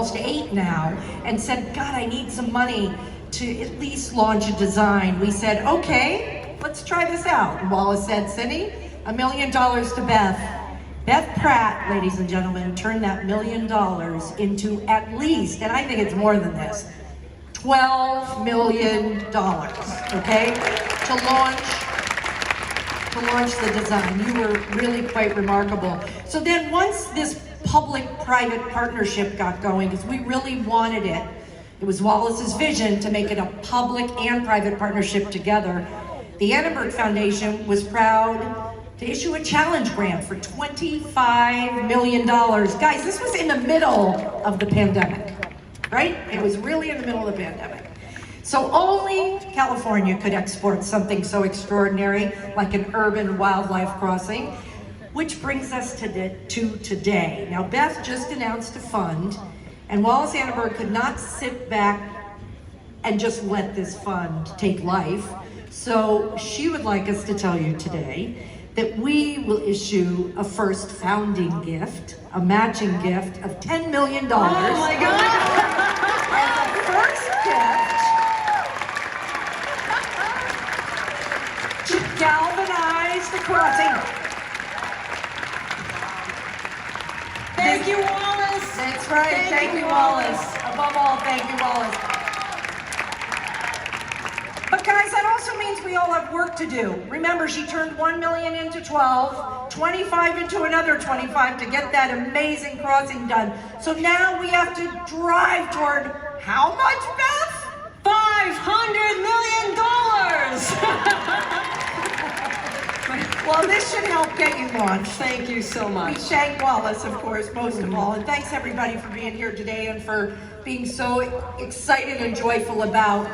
almost 8 now, and said, God, I need some money to at least launch a design. We said, okay, let's try this out. And Wallace said, Cindy, $1 million to Beth. Beth Pratt, ladies and gentlemen, turned that $1 million into at least, and I think it's more than this, $12 million, okay, to launch the design. You were really quite remarkable. So then once this public-private partnership got going, because we really wanted it, it was Wallace's vision to make it a public and private partnership together, the Annenberg Foundation was proud to issue a challenge grant for $25 million. Guys, this was in the middle of the pandemic, right? It was really in the middle of the pandemic. So only California could export something so extraordinary like an urban wildlife crossing, which brings us to today. Now, Beth just announced a fund, and Wallace Annenberg could not sit back and just let this fund take life. So she would like us to tell you today that we will issue a first founding gift, a matching gift of $10 million. Oh my God! As a first gift to galvanize the crossing. Thank you, Wallace. That's right. Thank you, Wallace. Above all, thank you, Wallace. But guys, that also means we all have work to do. Remember, she turned 1 million into 12, 25 into another 25 to get that amazing crossing done. So now we have to drive toward how much, Beth? $500 million! Well, this should help get you launched. Thank you so much. We thank Wallace, of course, most of all. And thanks everybody for being here today and for being so excited and joyful about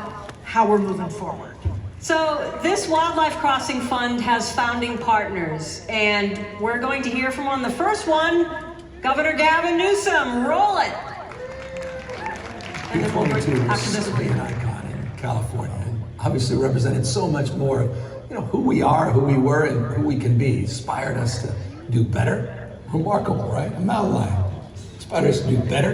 how we're moving forward. So this Wildlife Crossing Fund has founding partners, and we're going to hear from one. The first one, Governor Gavin Newsom. Roll it. And then we'll bring after this one. An icon in California, and obviously represented so much more, who we are, who we were, and who we can be. Inspired us to do better. Remarkable, right? A mountain lion. Inspired us to do better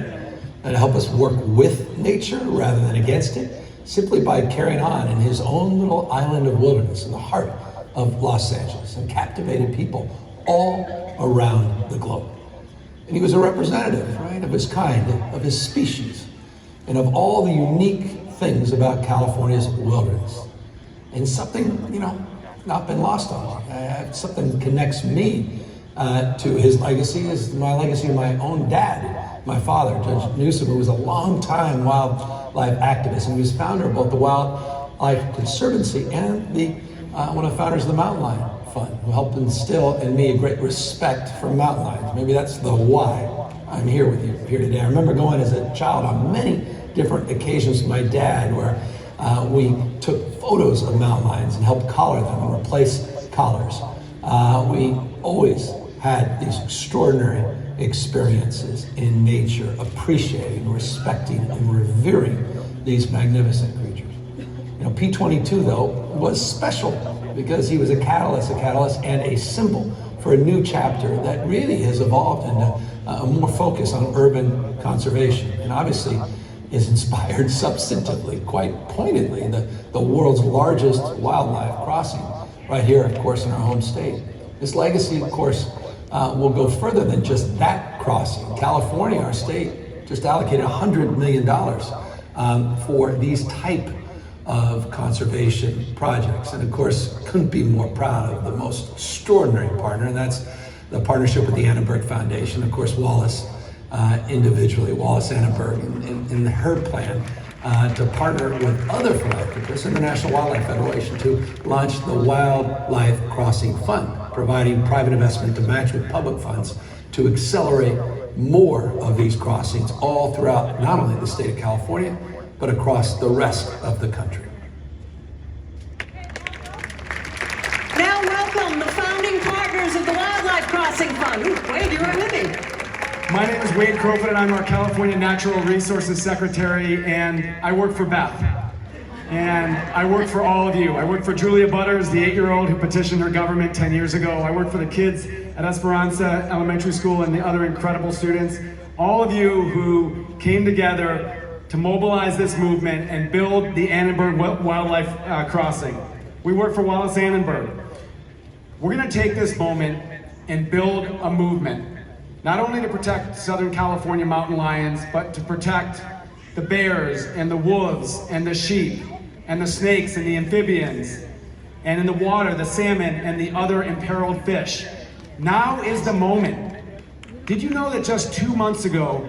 and to help us work with nature rather than against it, simply by carrying on in his own little island of wilderness in the heart of Los Angeles, and captivated people all around the globe. And he was a representative, right, of his kind, of his species, and of all the unique things about California's wilderness. And something, not been lost on me. Something connects me to his legacy is my legacy of my own dad, my father, Judge Newsom, who was a long-time wildlife activist, and he was founder of both the Wildlife Conservancy and one of the founders of the Mountain Lion Fund, who helped instill in me a great respect for mountain lions. Maybe that's the why I'm here with you here today. I remember going as a child on many different occasions with my dad where we took photos of mountain lions and helped collar them and replace collars. We always had these extraordinary experiences in nature, appreciating, respecting, and revering these magnificent creatures. P-22, though, was special because he was a catalyst and a symbol for a new chapter that really has evolved into a more focus on urban conservation, and obviously is inspired substantively, quite pointedly, the world's largest wildlife crossing right here, of course, in our home state. This legacy, of course, will go further than just that crossing. California, our state, just allocated $100 million for these type of conservation projects. And of course, couldn't be more proud of the most extraordinary partner, and that's the partnership with the Annenberg Foundation. Of course, Wallace individually, Wallace Annenberg, in her plan to partner with other philanthropists and the National Wildlife Federation to launch the Wildlife Crossing Fund, providing private investment to match with public funds to accelerate more of these crossings all throughout not only the state of California, but across the rest of the country. Now welcome the founding partners of the Wildlife Crossing Fund. Ooh, Wade, you're right with me. My name is Wade Crowfoot, and I'm our California Natural Resources Secretary, and I work for Beth. And I work for all of you. I work for Julia Butters, the 8-year-old who petitioned her government 10 years ago. I work for the kids at Esperanza Elementary School and the other incredible students. All of you who came together to mobilize this movement and build the Annenberg Wildlife Crossing. We work for Wallace Annenberg. We're gonna take this moment and build a movement, not only to protect Southern California mountain lions, but to protect the bears and the wolves and the sheep and the snakes and the amphibians, and in the water, the salmon and the other imperiled fish. Now is the moment. Did you know that just 2 months ago,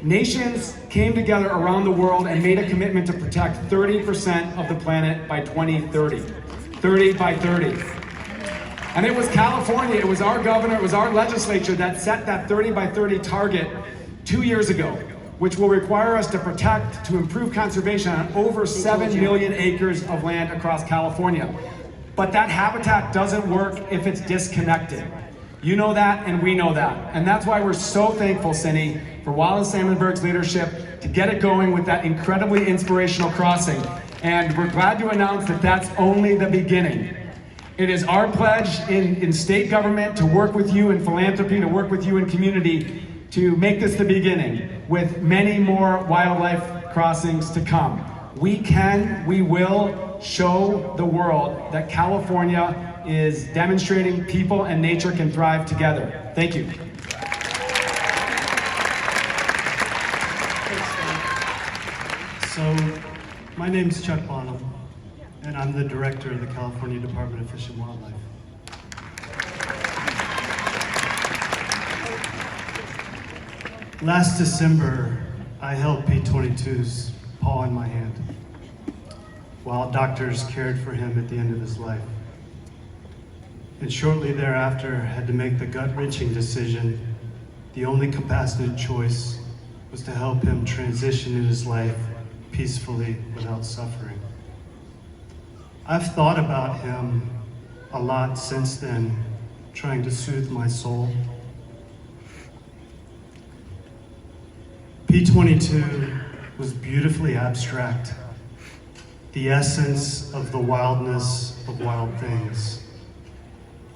nations came together around the world and made a commitment to protect 30% of the planet by 2030? 30 by 30. And it was California, it was our governor, it was our legislature that set that 30 by 30 target 2 years ago, which will require us to protect, to improve conservation on over 7 million acres of land across California. But that habitat doesn't work if it's disconnected. You know that, and we know that. And that's why we're so thankful, Cindy, for Wallace Annenberg's leadership to get it going with that incredibly inspirational crossing. And we're glad to announce that that's only the beginning. It is our pledge in state government to work with you in philanthropy, to work with you in community, to make this the beginning, with many more wildlife crossings to come. We will show the world that California is demonstrating people and nature can thrive together. Thank you. So, my name's Chuck Bonham, and I'm the director of the California Department of Fish and Wildlife. Last December, I held P-22's paw in my hand while doctors cared for him at the end of his life. And shortly thereafter, had to make the gut-wrenching decision. The only compassionate choice was to help him transition in his life peacefully without suffering. I've thought about him a lot since then, trying to soothe my soul. P-22 was beautifully abstract, the essence of the wildness of wild things.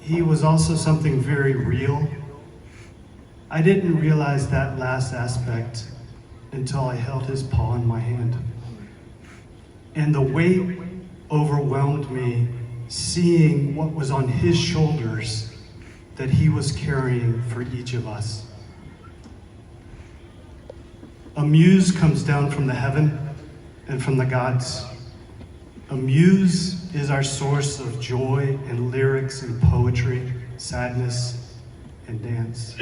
He was also something very real. I didn't realize that last aspect until I held his paw in my hand. And the weight overwhelmed me, seeing what was on his shoulders that he was carrying for each of us. A muse comes down from the heaven and from the gods. A muse is our source of joy and lyrics and poetry, sadness and dance.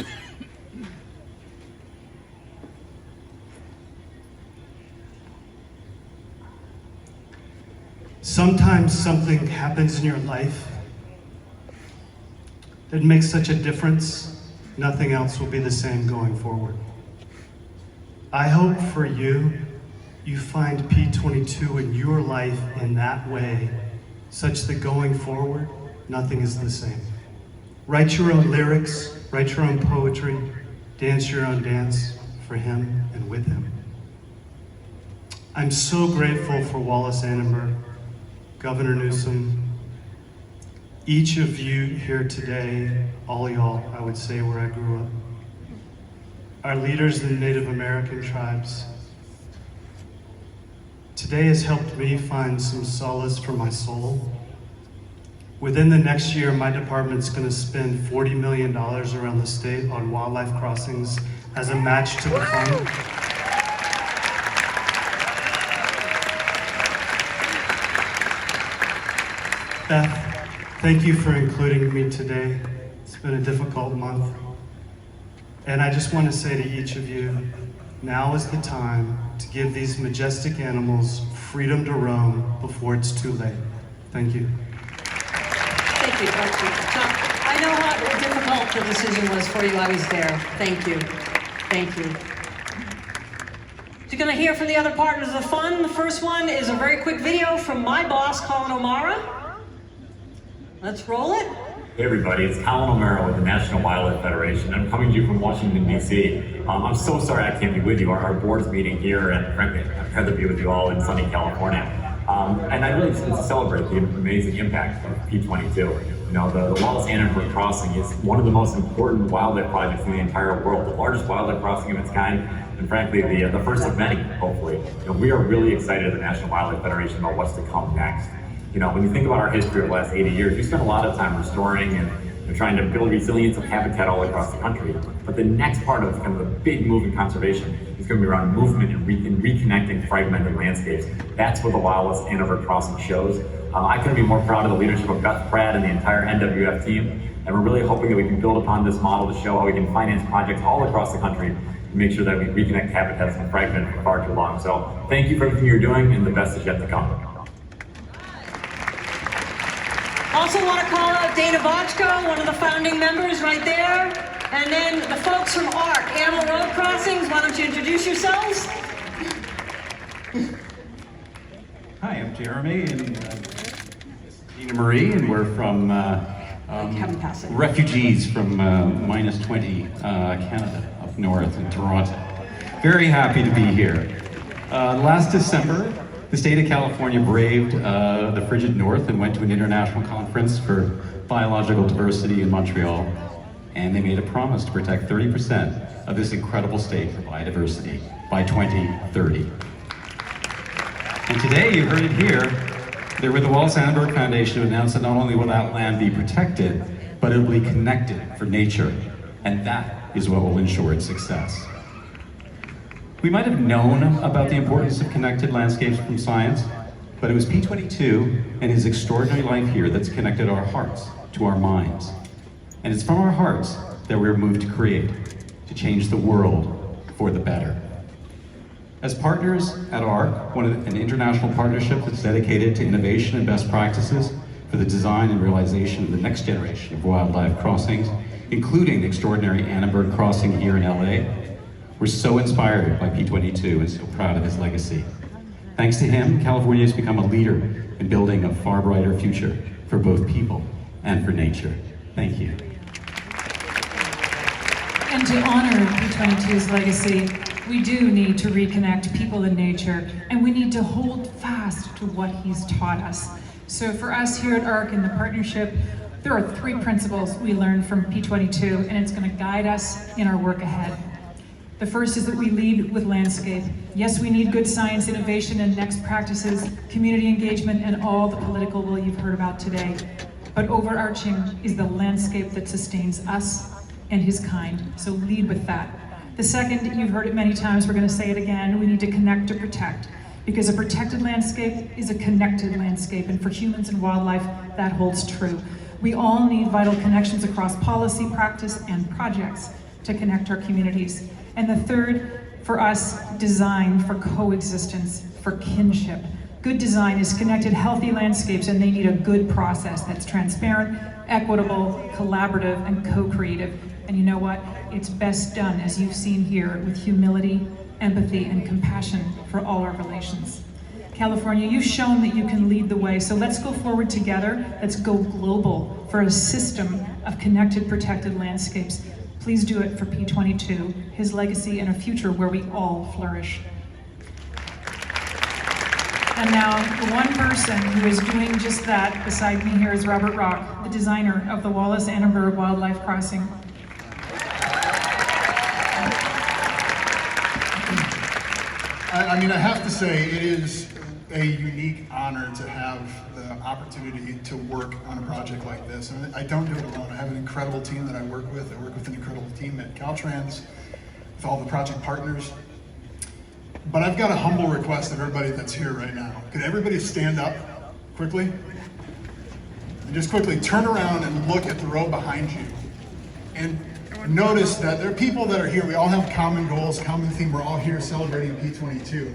Sometimes something happens in your life that makes such a difference, nothing else will be the same going forward. I hope for you, you find P-22 in your life in that way, such that going forward, nothing is the same. Write your own lyrics, write your own poetry, dance your own dance for him and with him. I'm so grateful for Wallace Annenberg, Governor Newsom, each of you here today, all y'all, I would say, where I grew up. Our leaders in Native American tribes. Today has helped me find some solace for my soul. Within the next year, my department's going to spend $40 million around the state on wildlife crossings as a match to the fund. Beth, thank you for including me today. It's been a difficult month. And I just want to say to each of you, now is the time to give these majestic animals freedom to roam before it's too late. Thank you. Thank you. I know how difficult the decision was for you. I was there. Thank you. Thank you. You're going to hear from the other partners of the fund. The first one is a very quick video from my boss, Colin O'Mara. Let's roll it. Hey everybody, it's Colin O'Mara with the National Wildlife Federation. I'm coming to you from Washington, D.C. I'm so sorry I can't be with you. Our board's meeting here, and frankly, I'd rather be with you all in sunny California. And I really just celebrate the amazing impact of P-22. You know, the Wallace Annenberg Crossing is one of the most important wildlife projects in the entire world, the largest wildlife crossing of its kind, and frankly, the first of many, hopefully. We are really excited at the National Wildlife Federation about what's to come next. When you think about our history of the last 80 years, we spent a lot of time restoring and trying to build resilience of habitat all across the country. But the next part of kind of the big move in conservation is going to be around movement and reconnecting fragmented landscapes. That's what the Wallace Hanover Crossing shows. I couldn't be more proud of the leadership of Beth Pratt and the entire NWF team. And we're really hoping that we can build upon this model to show how we can finance projects all across the country to make sure that we reconnect habitats and fragmented for far too long. So thank you for everything you're doing, and the best is yet to come. Also want to call out Dana Bochco, one of the founding members right there. And then the folks from ARC, Animal Road Crossings, why don't you introduce yourselves? Hi, I'm Jeremy and Dina Marie, and we're from refugees from minus 20 Canada up north in Toronto. Very happy to be here. Last December, the state of California braved the frigid north and went to an international conference for biological diversity in Montreal, and they made a promise to protect 30% of this incredible state for biodiversity by 2030. And today, you heard it here, they're with the Wallace Annenberg Foundation to announce that not only will that land be protected, but it will be connected for nature, and that is what will ensure its success. We might have known about the importance of connected landscapes from science, but it was P-22 and his extraordinary life here that's connected our hearts to our minds. And it's from our hearts that we're moved to create, to change the world for the better. As partners at ARC, an international partnership that's dedicated to innovation and best practices for the design and realization of the next generation of wildlife crossings, including the extraordinary Annenberg Crossing here in LA, we're so inspired by P-22 and so proud of his legacy. Thanks to him, California has become a leader in building a far brighter future for both people and for nature. Thank you. And to honor P-22's legacy, we do need to reconnect people and nature, and we need to hold fast to what he's taught us. So for us here at ARC in the partnership, there are 3 principles we learned from P-22, and it's going to guide us in our work ahead. The first is that we lead with landscape. Yes, we need good science, innovation, and next practices, community engagement, and all the political will you've heard about today. But overarching is the landscape that sustains us and his kind, so lead with that. The second, you've heard it many times, we're going to say it again, we need to connect to protect. Because a protected landscape is a connected landscape, and for humans and wildlife, that holds true. We all need vital connections across policy, practice, and projects to connect our communities. And the third, for us, design for coexistence, for kinship. Good design is connected, healthy landscapes, and they need a good process that's transparent, equitable, collaborative, and co-creative. And you know what? It's best done, as you've seen here, with humility, empathy, and compassion for all our relations. California, you've shown that you can lead the way, so let's go forward together. Let's go global for a system of connected, protected landscapes. Please do it for P-22, his legacy, and a future where we all flourish. And now, the one person who is doing just that beside me here is Robert Rock, the designer of the Wallace Annenberg Wildlife Crossing. I have to say, it is a unique honor to have the opportunity to work on a project like this. And I don't do it alone. I have an incredible team that I work with. I work with an incredible team at Caltrans, with all the project partners. But I've got a humble request of everybody that's here right now. Could everybody stand up quickly? And just quickly turn around and look at the row behind you. And notice that there are people that are here. We all have common goals, common theme. We're all here celebrating P-22.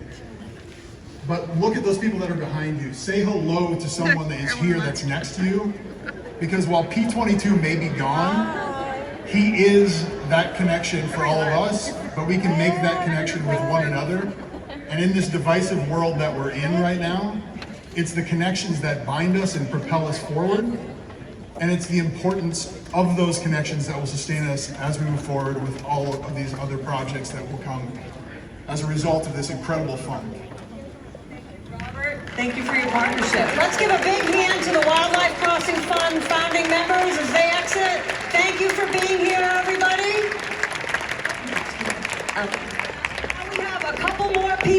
But look at those people that are behind you. Say hello to someone that is here that's next to you. Because while P-22 may be gone, he is that connection for all of us, but we can make that connection with one another. And in this divisive world that we're in right now, it's the connections that bind us and propel us forward. And it's the importance of those connections that will sustain us as we move forward with all of these other projects that will come as a result of this incredible fund. Robert, thank you for your partnership. Let's give a big hand to the Wildlife Crossing Fund founding members as they exit. Thank you for being here, everybody. couple more people.